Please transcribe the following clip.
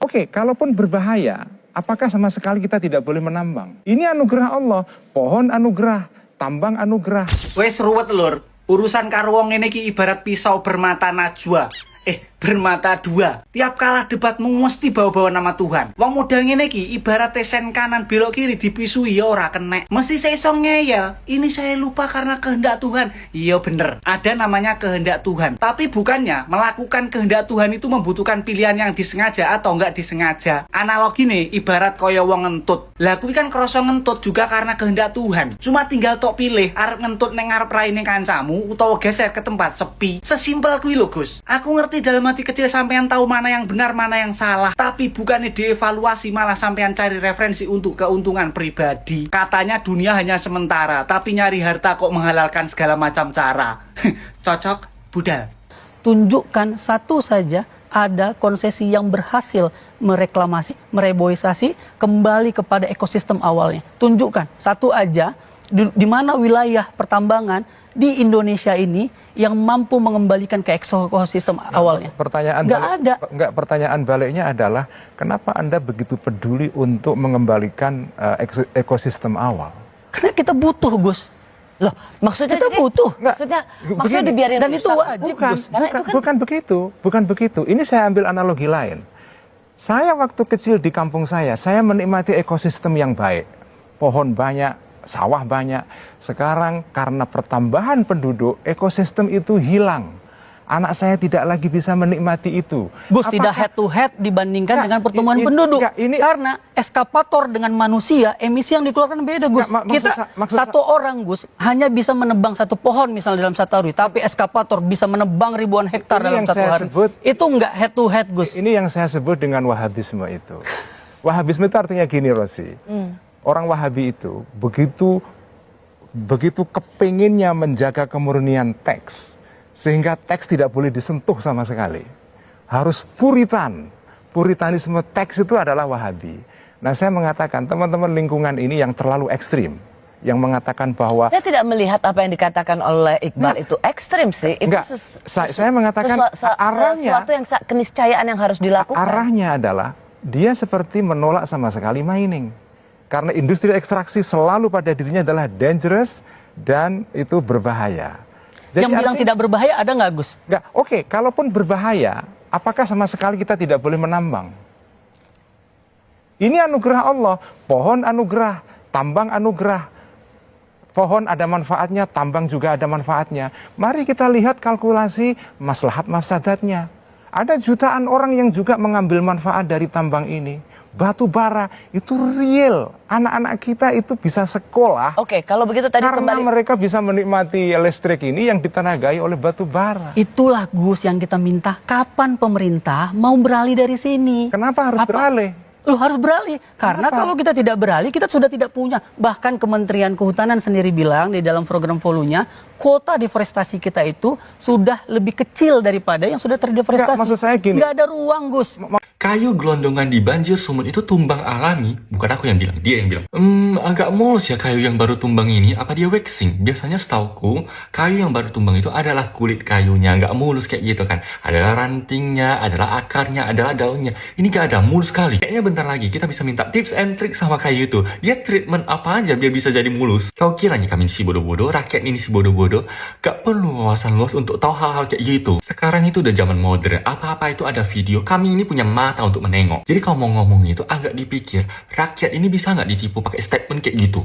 Oke, kalaupun berbahaya, apakah sama sekali kita tidak boleh menambang? Ini anugerah Allah, pohon anugerah, tambang anugerah. Wes ruwet lur, urusan karo wong ngene iki ibarat pisau bermata najwa. Bermata dua. Tiap kalah debatmu mesti bawa-bawa nama Tuhan. Wong modal ngene iki ibarat sen kanan belok kiri dipisui ya ora kenek. Mesti saya iso ngeyel. Ini saya lupa karena kehendak Tuhan. Iya bener, ada namanya kehendak Tuhan. Tapi bukannya melakukan kehendak Tuhan itu membutuhkan pilihan yang disengaja atau enggak disengaja. Analogi nih ibarat koyo wong ngentut. Lah kuwi kan krasa ngentut juga karena kehendak Tuhan. Cuma tinggal tok pilih arep ngentut ning ngarep raine kancamu utawa geser ke tempat sepi. Sesimpel kuwi lho Gus. Aku ngerti dalam hati kecil sampean tahu mana yang benar, mana yang salah. Tapi bukannya dievaluasi, malah sampean cari referensi untuk keuntungan pribadi. Katanya dunia hanya sementara, tapi nyari harta kok menghalalkan segala macam cara. Cocok, budal. Tunjukkan satu saja ada konsesi yang berhasil mereklamasi, mereboisasi kembali kepada ekosistem awalnya. Tunjukkan satu aja di mana wilayah pertambangan di Indonesia ini yang mampu mengembalikan ke ekosistem awalnya. Pertanyaan baliknya adalah kenapa Anda begitu peduli untuk mengembalikan ekosistem awal? Karena kita butuh, Gus. Loh, maksudnya kita butuh. Maksudnya dibiarin dan itu wajib, Gus. Bukan begitu. Ini saya ambil analogi lain. Saya waktu kecil di kampung saya menikmati ekosistem yang baik. Pohon banyak, sawah banyak. Sekarang karena pertambahan penduduk, ekosistem itu hilang. Anak saya tidak lagi bisa menikmati itu. Gus, tidak head to head dibandingkan dengan pertumbuhan penduduk. Karena eskapator dengan manusia, emisi yang dikeluarkan beda, Gus. Satu orang, Gus, hanya bisa menebang satu pohon misalnya dalam satu hari. Tapi eskapator bisa menebang ribuan hektar dalam satu hari. Itu enggak head to head, Gus. Ini yang saya sebut dengan Wahabisme itu. Wahabisme itu artinya gini, Rosi. Orang Wahabi itu begitu kepinginnya menjaga kemurnian teks, sehingga teks tidak boleh disentuh sama sekali. Harus puritan. Puritanisme teks itu adalah Wahabi. Nah, saya mengatakan teman-teman lingkungan ini yang terlalu ekstrim, yang mengatakan bahwa saya tidak melihat apa yang dikatakan oleh Iqbal itu ekstrim sih. Itu saya mengatakan arahnya sesuatu yang keniscayaan yang harus dilakukan. Arahnya adalah dia seperti menolak sama sekali mining. Karena industri ekstraksi selalu pada dirinya adalah dangerous dan itu berbahaya. Jadi yang bilang tidak berbahaya ada nggak, Gus? Nggak. Oke, kalaupun berbahaya, apakah sama sekali kita tidak boleh menambang? Ini anugerah Allah, pohon anugerah, tambang anugerah. Pohon ada manfaatnya, tambang juga ada manfaatnya. Mari kita lihat kalkulasi maslahat mafsadatnya. Ada jutaan orang yang juga mengambil manfaat dari tambang ini. Batu bara itu real. Anak-anak kita itu bisa sekolah. Oke, kalau begitu tadi karena mereka bisa menikmati listrik ini yang ditenagai oleh batu bara. Itulah, Gus, yang kita minta. Kapan pemerintah mau beralih dari sini? Kenapa harus beralih? Lu harus beralih. Karena kalau kita tidak beralih, kita sudah tidak punya. Bahkan Kementerian Kehutanan sendiri bilang di dalam program volunya, kuota deforestasi kita itu sudah lebih kecil daripada yang sudah terdeforestasi. Nggak, maksud saya gini. Nggak ada ruang, Gus. Kayu gelondongan di banjir sumut itu tumbang alami, bukan aku yang bilang, dia yang bilang. Agak mulus ya kayu yang baru tumbang ini, apa dia waxing? Biasanya setauku, kayu yang baru tumbang itu adalah kulit kayunya, nggak mulus kayak gitu kan. Adalah rantingnya, adalah akarnya, adalah daunnya. Ini nggak ada, mulus sekali. Kayaknya bentar lagi kita bisa minta tips and trick sama kayu itu. Dia treatment apa aja biar bisa jadi mulus. Kau kiranya kami si bodoh-bodoh, rakyat ini si bodoh-bodoh, gak perlu wawasan luas untuk tahu hal-hal kayak gitu. Sekarang itu udah zaman modern, apa-apa itu ada video, kami ini punya mata untuk menengok. Jadi kalau mau ngomong itu agak dipikir, rakyat ini bisa nggak ditipu pakai statement kayak gitu.